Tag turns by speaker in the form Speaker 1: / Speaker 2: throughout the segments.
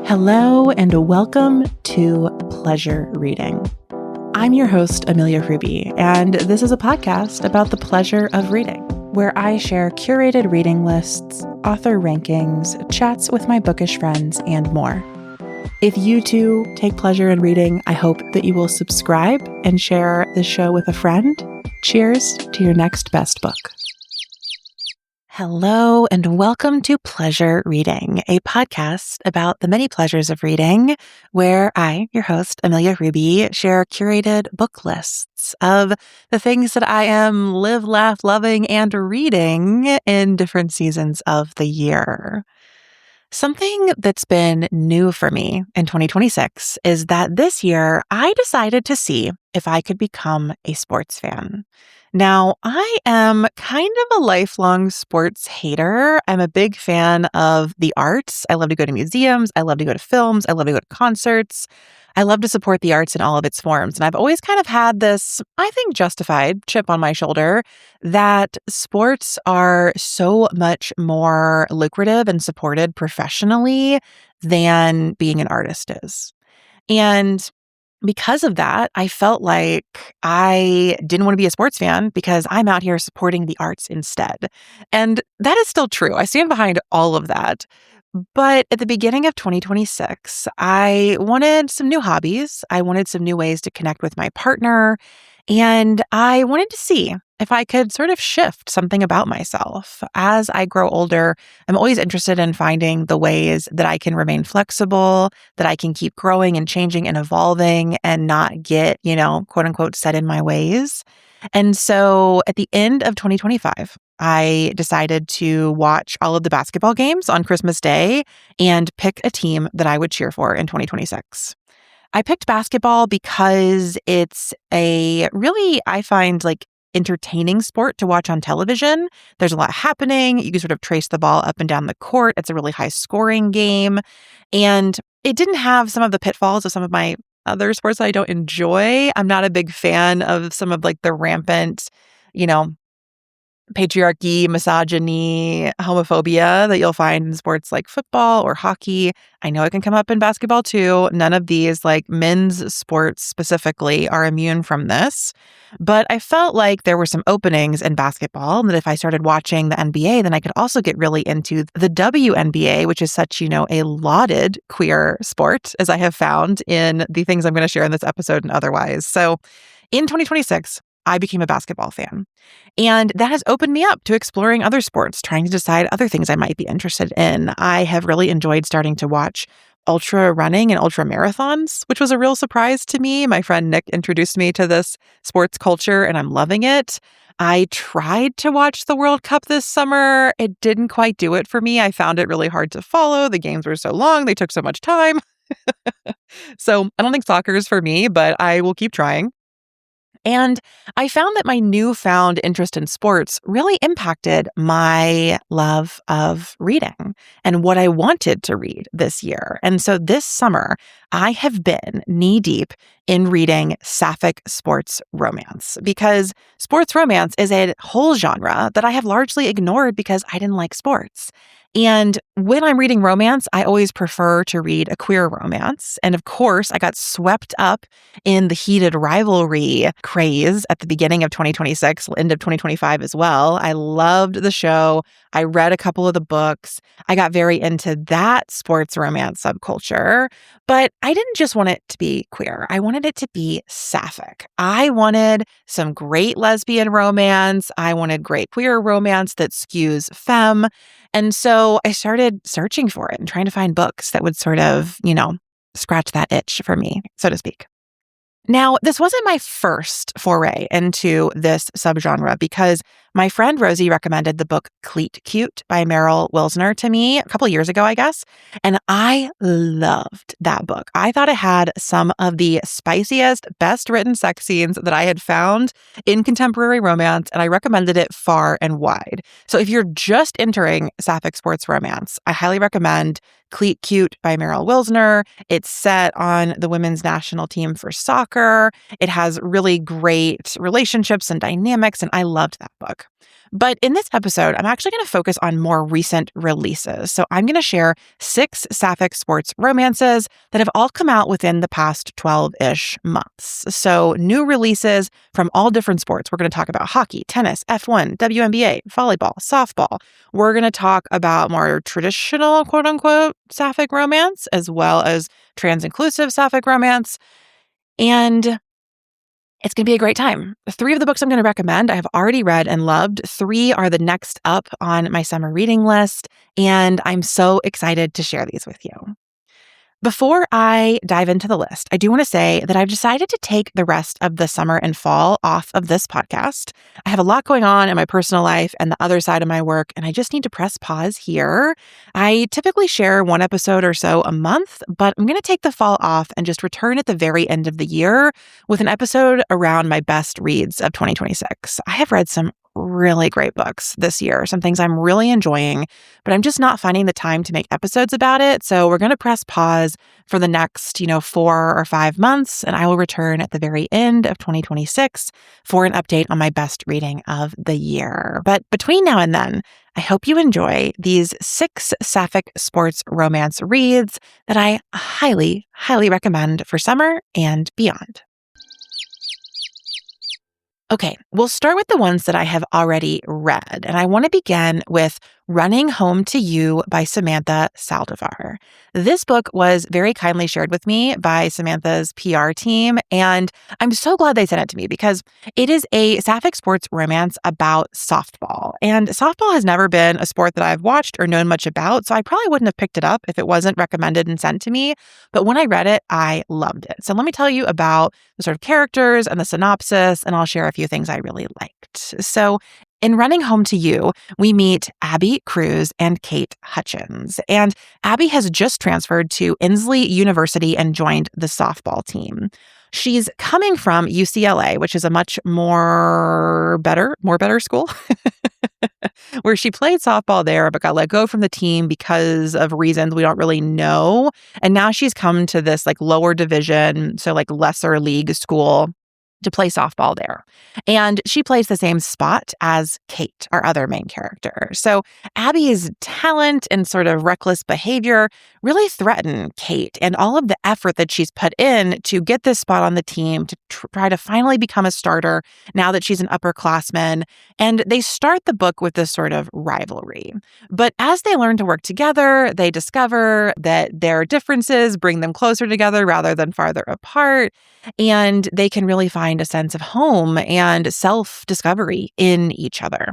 Speaker 1: Hello and welcome to Pleasure Reading. I'm your host, Amelia Ruby, and this is a podcast about the pleasure of reading, where I share curated reading lists, author rankings, chats with my bookish friends, and more. If you too take pleasure in reading, I hope that you will subscribe and share this show with a friend. Cheers to your next best book. Hello and welcome to Pleasure Reading, a podcast about the many pleasures of reading, where I, your host, Amelia Ruby, share curated book lists of the things that I am live, laugh, loving, and reading in different seasons of the year. Something that's been new for me in 2026 is that this year I decided to see if I could become a sports fan. Now, I am kind of a lifelong sports hater. I'm a big fan of the arts. I love to go to museums. I love to go to films. I love to go to concerts. I love to support the arts in all of its forms. And I've always kind of had this, I think, justified chip on my shoulder that sports are so much more lucrative and supported professionally than being an artist is. And because of that, I felt like I didn't want to be a sports fan because I'm out here supporting the arts instead. And that is still true. I stand behind all of that. But at the beginning of 2026, I wanted some new hobbies. I wanted some new ways to connect with my partner. And I wanted to see if I could sort of shift something about myself. As I grow older, I'm always interested in finding the ways that I can remain flexible, that I can keep growing and changing and evolving and not get, quote unquote, set in my ways. And so at the end of 2025, I decided to watch all of the basketball games on Christmas Day and pick a team that I would cheer for in 2026. I picked basketball because it's a really, I find, entertaining sport to watch on television. There's a lot happening. You can sort of trace the ball up and down the court. It's a really high scoring game. And it didn't have some of the pitfalls of some of my other sports that I don't enjoy. I'm not a big fan of some of the rampant, patriarchy, misogyny, homophobia that you'll find in sports like football or hockey. I know it can come up in basketball too. None of these men's sports specifically are immune from this. But I felt like there were some openings in basketball and that if I started watching the NBA, then I could also get really into the WNBA, which is such, a lauded queer sport, as I have found in the things I'm going to share in this episode and otherwise. So in 2026, I became a basketball fan. And that has opened me up to exploring other sports, trying to decide other things I might be interested in. I have really enjoyed starting to watch ultra running and ultra marathons, which was a real surprise to me. My friend Nick introduced me to this sports culture and I'm loving it. I tried to watch the World Cup this summer. It didn't quite do it for me. I found it really hard to follow. The games were so long. They took so much time. So I don't think soccer is for me, but I will keep trying. And I found that my newfound interest in sports really impacted my love of reading and what I wanted to read this year. And so this summer, I have been knee-deep in reading Sapphic sports romance because sports romance is a whole genre that I have largely ignored because I didn't like sports. And when I'm reading romance, I always prefer to read a queer romance. And of course, I got swept up in the heated rivalry craze at the beginning of 2026, end of 2025 as well. I loved the show. I read a couple of the books. I got very into that sports romance subculture. But I didn't just want it to be queer. I wanted it to be sapphic. I wanted some great lesbian romance. I wanted great queer romance that skews femme. And so I started searching for it and trying to find books that would sort of, scratch that itch for me, so to speak. Now, this wasn't my first foray into this subgenre because my friend Rosie recommended the book Cute by Meryl Wilsner to me a couple years ago, I guess. And I loved that book. I thought it had some of the spiciest, best written sex scenes that I had found in contemporary romance, and I recommended it far and wide. So if you're just entering sapphic sports romance, I highly recommend Cute by Meryl Wilsner. It's set on the women's national team for soccer. It has really great relationships and dynamics, and I loved that book. But in this episode, I'm actually going to focus on more recent releases. So I'm going to share 6 Sapphic sports romances that have all come out within the past 12-ish months. So new releases from all different sports. We're going to talk about hockey, tennis, F1, WNBA, volleyball, softball. We're going to talk about more traditional, quote unquote, Sapphic romance, as well as trans-inclusive Sapphic romance. And it's going to be a great time. 3 of the books I'm going to recommend I have already read and loved. 3 are the next up on my summer reading list, and I'm so excited to share these with you. Before I dive into the list, I do want to say that I've decided to take the rest of the summer and fall off of this podcast. I have a lot going on in my personal life and the other side of my work, and I just need to press pause here. I typically share 1 episode or so a month, but I'm going to take the fall off and just return at the very end of the year with an episode around my best reads of 2026. I have read some really great books this year, some things I'm really enjoying, but I'm just not finding the time to make episodes about it. So we're going to press pause for the next, 4 or 5 months, and I will return at the very end of 2026 for an update on my best reading of the year. But between now and then, I hope you enjoy these 6 Sapphic sports romance reads that I highly, highly recommend for summer and beyond. Okay, we'll start with the ones that I have already read, and I want to begin with Running Home to You by Samantha Saldivar. This book was very kindly shared with me by Samantha's PR team, and I'm so glad they sent it to me because it is a Sapphic sports romance about softball. And softball has never been a sport that I've watched or known much about, so I probably wouldn't have picked it up if it wasn't recommended and sent to me. But when I read it, I loved it. So let me tell you about the sort of characters and the synopsis, and I'll share a few things I really liked. So in Running Home to You, we meet Abby Cruz and Kate Hutchins. And Abby has just transferred to Inslee University and joined the softball team. She's coming from UCLA, which is a much more better school, where she played softball there, but got let go from the team because of reasons we don't really know. And now she's come to this lower division, so lesser league school, to play softball there. And she plays the same spot as Kate, our other main character. So Abby's talent and sort of reckless behavior really threaten Kate and all of the effort that she's put in to get this spot on the team to try to finally become a starter now that she's an upperclassman. And they start the book with this sort of rivalry. But as they learn to work together, they discover that their differences bring them closer together rather than farther apart. And they can really find a sense of home and self-discovery in each other.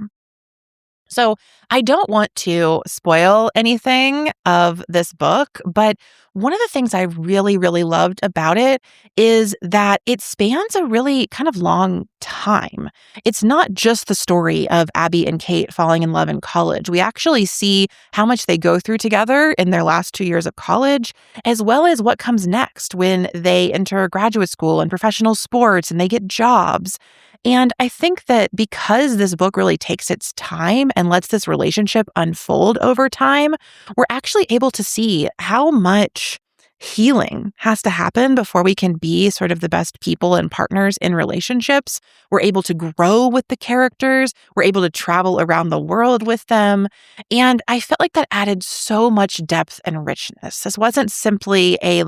Speaker 1: So I don't want to spoil anything of this book, but one of the things I really, really loved about it is that it spans a really kind of long time. It's not just the story of Abby and Kate falling in love in college. We actually see how much they go through together in their last 2 years of college, as well as what comes next when they enter graduate school and professional sports and they get jobs. And I think that because this book really takes its time and lets this relationship unfold over time, we're actually able to see how much healing has to happen before we can be sort of the best people and partners in relationships. We're able to grow with the characters. We're able to travel around the world with them. And I felt like that added so much depth and richness. This wasn't simply a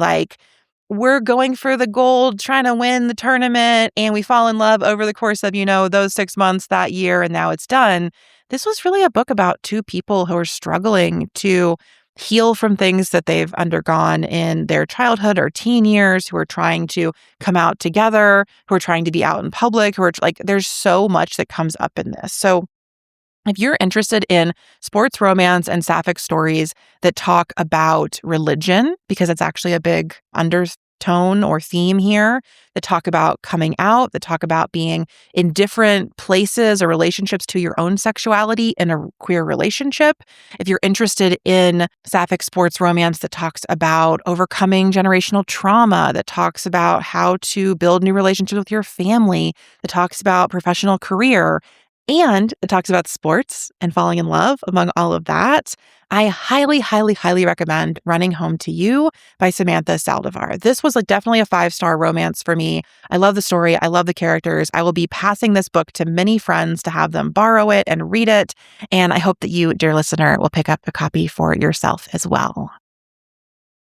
Speaker 1: we're going for the gold, trying to win the tournament, and we fall in love over the course of, those 6 months that year, and now it's done. This was really a book about 2 people who are struggling to heal from things that they've undergone in their childhood or teen years, who are trying to come out together, who are trying to be out in public, who are there's so much that comes up in this. So if you're interested in sports romance and Sapphic stories that talk about religion, because it's actually a big undertone or theme here, that talk about coming out, that talk about being in different places or relationships to your own sexuality in a queer relationship. If you're interested in Sapphic sports romance that talks about overcoming generational trauma, that talks about how to build new relationships with your family, that talks about professional career, And it talks about sports and falling in love among all of that. I highly, highly, highly recommend Running Home to You by Samantha Saldivar. This was definitely a 5-star romance for me. I love the story. I love the characters. I will be passing this book to many friends to have them borrow it and read it. And I hope that you, dear listener, will pick up a copy for yourself as well.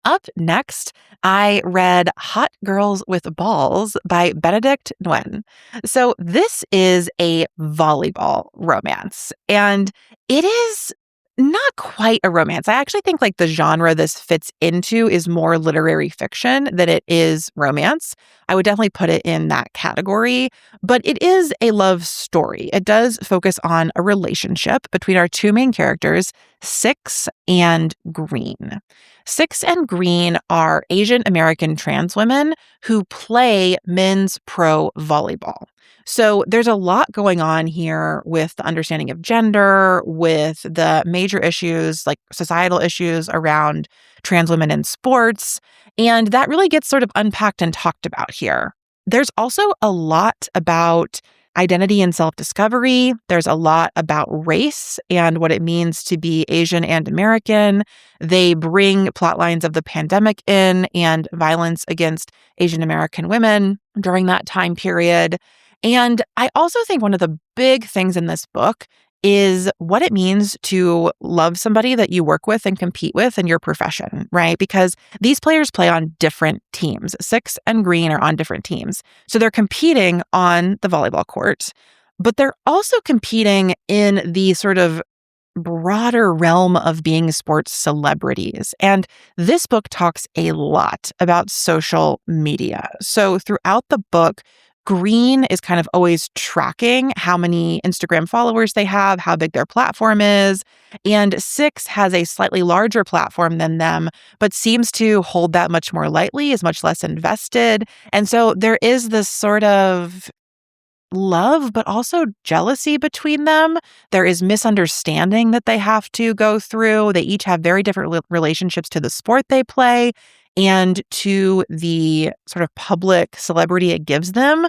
Speaker 1: Up next, I read Hot Girls with Balls by Benedict Nguyen. So this is a volleyball romance, and it is not quite a romance. I actually think the genre this fits into is more literary fiction than it is romance. I would definitely put it in that category, but it is a love story. It does focus on a relationship between our two main characters, Six and Green. Six and Green are Asian American trans women who play men's pro volleyball. So there's a lot going on here with the understanding of gender, with the major issues like societal issues around trans women in sports. And that really gets sort of unpacked and talked about here. There's also a lot about identity and self-discovery. There's a lot about race and what it means to be Asian and American. They bring plot lines of the pandemic in and violence against Asian American women during that time period. And I also think one of the big things in this book is what it means to love somebody that you work with and compete with in your profession, right? Because these players play on different teams. Six and Green are on different teams. So they're competing on the volleyball court, but they're also competing in the sort of broader realm of being sports celebrities. And this book talks a lot about social media. So throughout the book, Green is kind of always tracking how many Instagram followers they have, how big their platform is. And Six has a slightly larger platform than them, but seems to hold that much more lightly, is much less invested. And so there is this sort of love, but also jealousy between them. There is misunderstanding that they have to go through. They each have very different relationships to the sport they play and to the sort of public celebrity it gives them,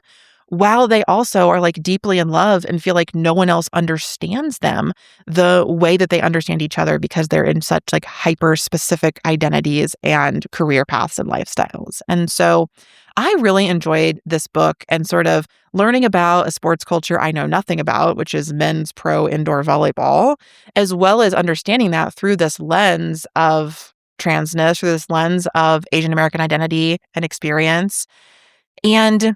Speaker 1: while they also are deeply in love and feel like no one else understands them the way that they understand each other because they're in such hyper specific identities and career paths and lifestyles. And so I really enjoyed this book and sort of learning about a sports culture I know nothing about, which is men's pro indoor volleyball, as well as understanding that through this lens of transness, through this lens of Asian American identity and experience. And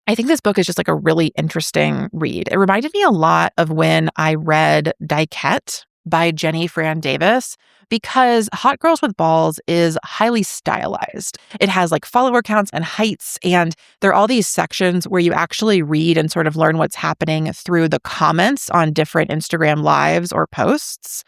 Speaker 1: I think this book is just a really interesting read. It reminded me a lot of when I read Diket by Jenny Fran Davis, because Hot Girls with Balls is highly stylized. It has follower counts and heights, and there are all these sections where you actually read and sort of learn what's happening through the comments on different Instagram lives or posts.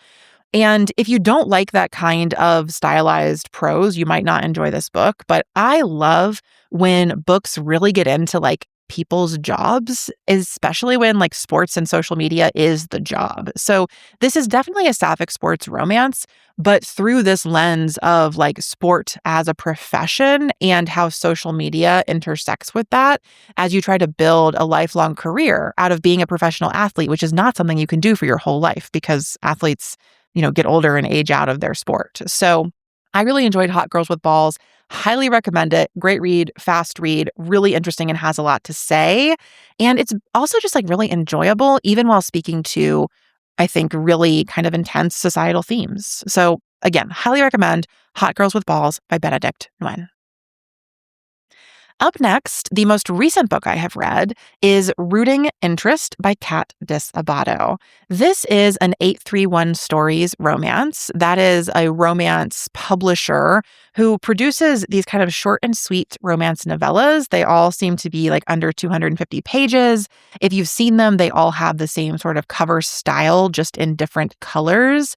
Speaker 1: And if you don't like that kind of stylized prose, you might not enjoy this book. But I love when books really get into people's jobs, especially when sports and social media is the job. So this is definitely a Sapphic sports romance, but through this lens of sport as a profession and how social media intersects with that as you try to build a lifelong career out of being a professional athlete, which is not something you can do for your whole life because athletes get older and age out of their sport. So I really enjoyed Hot Girls with Balls. Highly recommend it. Great read, fast read, really interesting and has a lot to say. And it's also just really enjoyable, even while speaking to, I think, really kind of intense societal themes. So again, highly recommend Hot Girls with Balls by Benedict Nguyen. Up next, the most recent book I have read is Rooting Interest by Kat Disabato. This is an 831 Stories romance. That is a romance publisher who produces these kind of short and sweet romance novellas. They all seem to be under 250 pages. If you've seen them, they all have the same sort of cover style, just in different colors.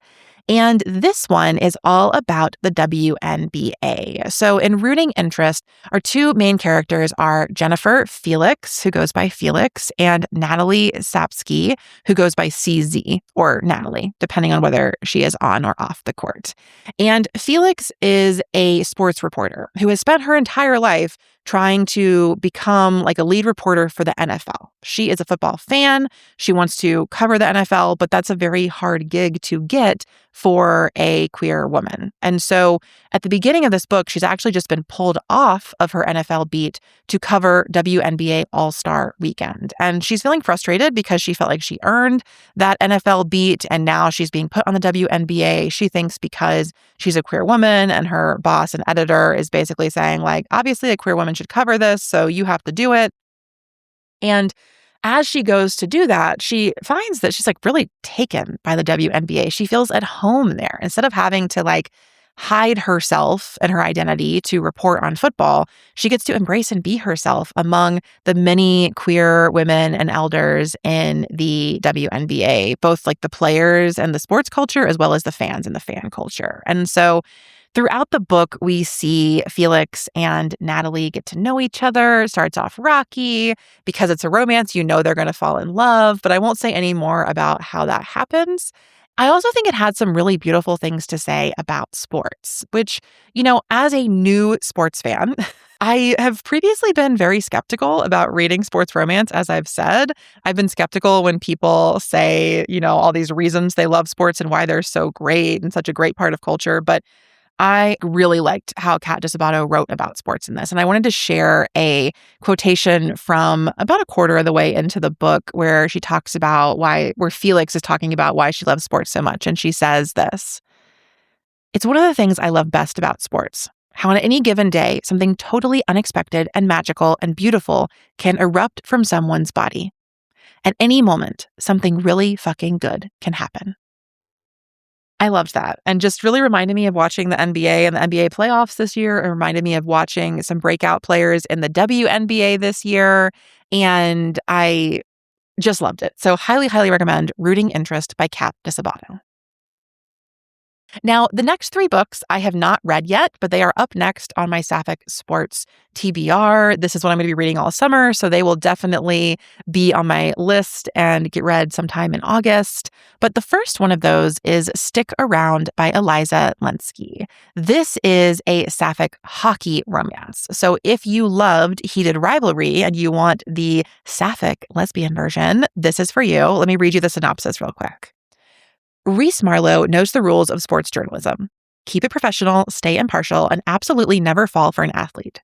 Speaker 1: And this one is all about the WNBA. So in Rooting Interest, our two main characters are Jennifer Felix, who goes by Felix, and Natalie Sapsky, who goes by CZ, or Natalie, depending on whether she is on or off the court. And Felix is a sports reporter who has spent her entire life trying to become like a lead reporter for the NFL. She is a football fan. She wants to cover the NFL, but that's a very hard gig to get for a queer woman. And so at the beginning of this book, she's actually just been pulled off of her NFL beat to cover WNBA All-Star Weekend. And she's feeling frustrated because she felt like she earned that NFL beat, and now she's being put on the WNBA. She thinks because she's a queer woman and her boss and editor is basically saying, like, obviously a queer woman should cover this, so you have to do it. And as she goes to do that, she finds that she's like really taken by the WNBA. She feels at home there. Instead of having to like hide herself and her identity to report on football, she gets to embrace and be herself among the many queer women and elders in the WNBA, both like the players and the sports culture, as well as the fans and the fan culture. And so throughout the book, we see Felix and Natalie get to know each other. It starts off rocky. Because it's a romance, you know they're going to fall in love, but I won't say any more about how that happens. I also think it had some really beautiful things to say about sports, which, you know, as a new sports fan, I have previously been very skeptical about reading sports romance, as I've said. I've been skeptical when people say, you know, all these reasons they love sports and why they're so great and such a great part of culture. But I really liked how Kat Disabato wrote about sports in this. And I wanted to share a quotation from about a quarter of the way into the book where she talks about where Felix is talking about why she loves sports so much. And she says this: "It's one of the things I love best about sports. How on any given day, something totally unexpected and magical and beautiful can erupt from someone's body. At any moment, something really fucking good can happen." I loved that, and just really reminded me of watching the NBA and the NBA playoffs this year. It reminded me of watching some breakout players in the WNBA this year, and I just loved it. So highly, highly recommend Rooting Interest by Kat Disabato. Now, the next 3 books I have not read yet, but they are up next on my Sapphic Sports TBR. This is what I'm going to be reading all summer, so they will definitely be on my list and get read sometime in August. But the first one of those is Stick Around by Eliza Lenski. This is a Sapphic hockey romance. So if you loved Heated Rivalry and you want the Sapphic lesbian version, this is for you. Let me read you the synopsis real quick. Reese Marlowe knows the rules of sports journalism. Keep it professional, stay impartial, and absolutely never fall for an athlete.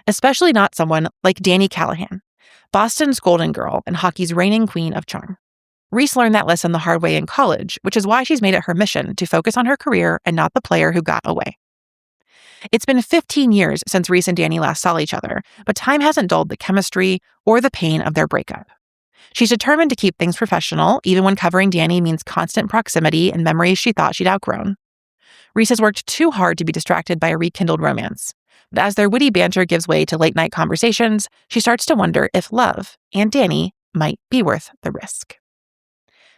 Speaker 1: Especially not someone like Dani Callahan, Boston's golden girl and hockey's reigning queen of charm. Reese learned that lesson the hard way in college, which is why she's made it her mission to focus on her career and not the player who got away. It's been 15 years since Reese and Dani last saw each other, but time hasn't dulled the chemistry or the pain of their breakup. She's determined to keep things professional, even when covering Dani means constant proximity and memories she thought she'd outgrown. Reese has worked too hard to be distracted by a rekindled romance. But as their witty banter gives way to late-night conversations, she starts to wonder if love and Dani might be worth the risk.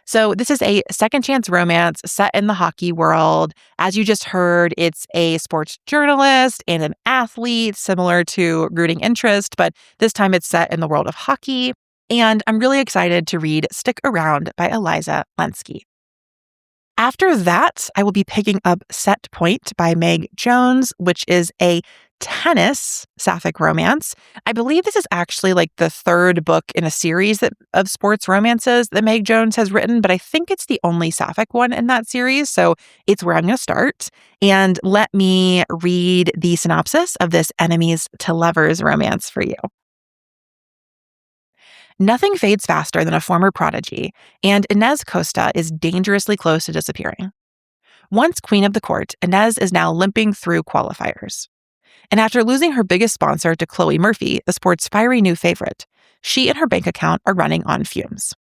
Speaker 1: So this is a second chance romance set in the hockey world. As you just heard, it's a sports journalist and an athlete, similar to Rooting Interest, but this time it's set in the world of hockey. And I'm really excited to read Stick Around by Eliza Lenski. After that, I will be picking up Set Point by Meg Jones, which is a tennis Sapphic romance. I believe this is actually like the 3rd book in a series of sports romances that Meg Jones has written, but I think it's the only Sapphic one in that series, so it's where I'm going to start. And let me read the synopsis of this enemies to lovers romance for you. Nothing fades faster than a former prodigy, and Inez Costa is dangerously close to disappearing. Once queen of the court, Inez is now limping through qualifiers. And after losing her biggest sponsor to Chloe Murphy, the sport's fiery new favorite, she and her bank account are running on fumes.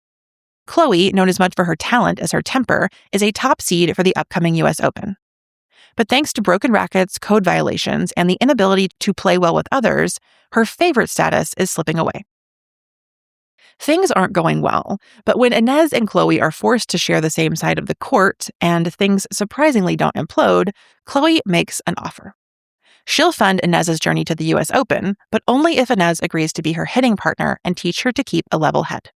Speaker 1: Chloe, known as much for her talent as her temper, is a top seed for the upcoming U.S. Open. But thanks to broken rackets, code violations, and the inability to play well with others, her favorite status is slipping away. Things aren't going well, but when Inez and Chloe are forced to share the same side of the court and things surprisingly don't implode, Chloe makes an offer. She'll fund Inez's journey to the U.S. Open, but only if Inez agrees to be her hitting partner and teach her to keep a level head.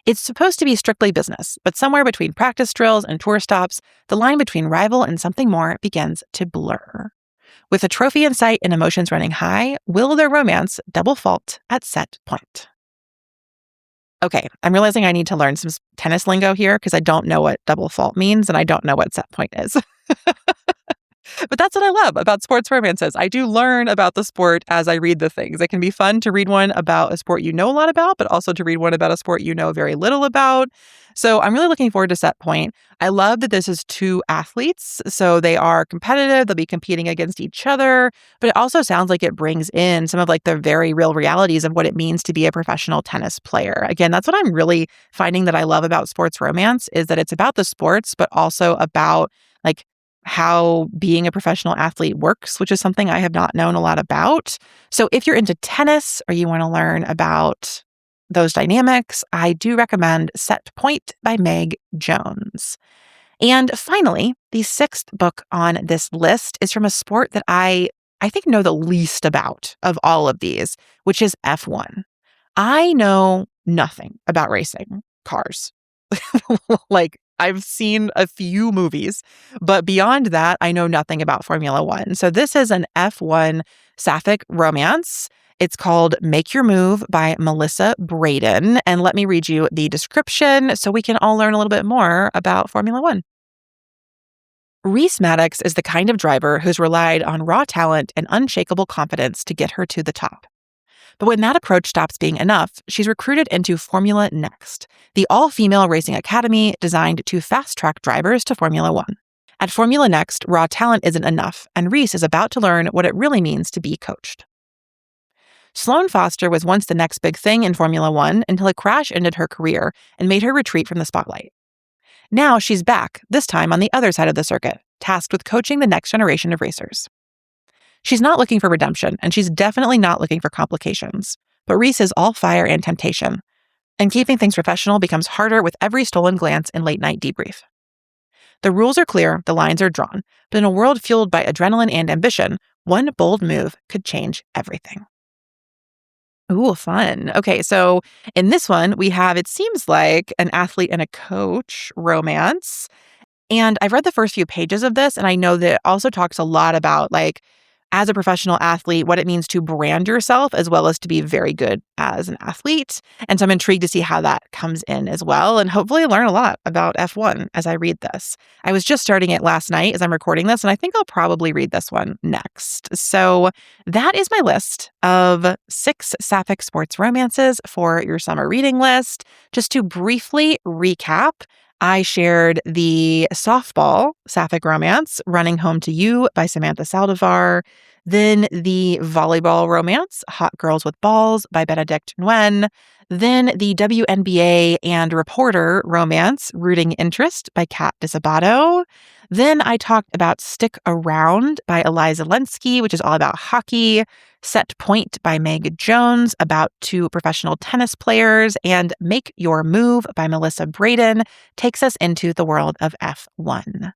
Speaker 1: It's supposed to be strictly business, but somewhere between practice drills and tour stops, the line between rival and something more begins to blur. With a trophy in sight and emotions running high, will their romance double fault at set point? Okay, I'm realizing I need to learn some tennis lingo here because I don't know what double fault means and I don't know what set point is. But that's what I love about sports romances. I do learn about the sport as I read the things. It can be fun to read one about a sport you know a lot about, but also to read one about a sport you know very little about. So I'm really looking forward to set point. I love that this is two athletes. So they are competitive. They'll be competing against each other. But it also sounds like it brings in some of like the very real realities of what it means to be a professional tennis player. Again, that's what I'm really finding that I love about sports romance is that it's about the sports, but also about like how being a professional athlete works, which is something I have not known a lot about. So if you're into tennis or you want to learn about those dynamics, I do recommend Set Point by Meg Jones. And finally, the sixth book on this list is from a sport that I think know the least about of all of these, which is F1. I know nothing about racing cars. Like, I've seen a few movies, but beyond that, I know nothing about Formula One. So this is an F1 Sapphic romance. It's called Make Your Move by Melissa Braden. And let me read you the description so we can all learn a little bit more about Formula One. Reese Maddox is the kind of driver who's relied on raw talent and unshakable confidence to get her to the top. But when that approach stops being enough, she's recruited into Formula Next, the all-female racing academy designed to fast-track drivers to Formula One. At Formula Next, raw talent isn't enough, and Reese is about to learn what it really means to be coached. Sloane Foster was once the next big thing in Formula One until a crash ended her career and made her retreat from the spotlight. Now she's back, this time on the other side of the circuit, tasked with coaching the next generation of racers. She's not looking for redemption, and she's definitely not looking for complications. But Reese is all fire and temptation. And keeping things professional becomes harder with every stolen glance and late-night debrief. The rules are clear, the lines are drawn, but in a world fueled by adrenaline and ambition, one bold move could change everything. Ooh, fun. Okay, so in this one, we have, it seems like, an athlete and a coach romance. And I've read the first few pages of this, and I know that it also talks a lot about, like, as a professional athlete, what it means to brand yourself as well as to be very good as an athlete. And so I'm intrigued to see how that comes in as well and hopefully learn a lot about F1 as I read this. I was just starting it last night as I'm recording this, and I think I'll probably read this one next. So that is my list of 6 Sapphic sports romances for your summer reading list. Just to briefly recap, I shared the softball Sapphic romance, Running Home to You by Samantha Saldivar. Then the volleyball romance, Hot Girls with Balls by Benedict Nguyen. Then the WNBA and reporter romance, Rooting Interest by Kat Disabato. Then I talked about Stick Around by Eliza Lenski, which is all about hockey. Set Point by Meg Jones, about 2 professional tennis players. And Make Your Move by Melissa Braden takes us into the world of F1.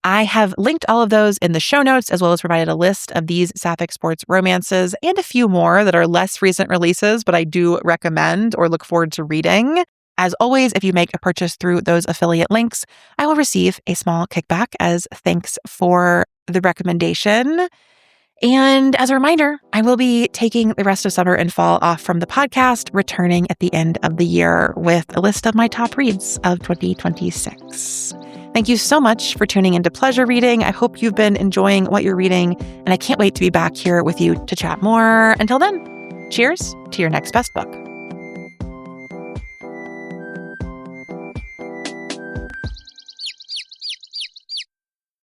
Speaker 1: I have linked all of those in the show notes, as well as provided a list of these Sapphic sports romances and a few more that are less recent releases, but I do recommend or look forward to reading. As always, if you make a purchase through those affiliate links, I will receive a small kickback as thanks for the recommendation. And as a reminder, I will be taking the rest of summer and fall off from the podcast, returning at the end of the year with a list of my top reads of 2026. Thank you so much for tuning into Pleasure Reading. I hope you've been enjoying what you're reading, and I can't wait to be back here with you to chat more. Until then, cheers to your next best book.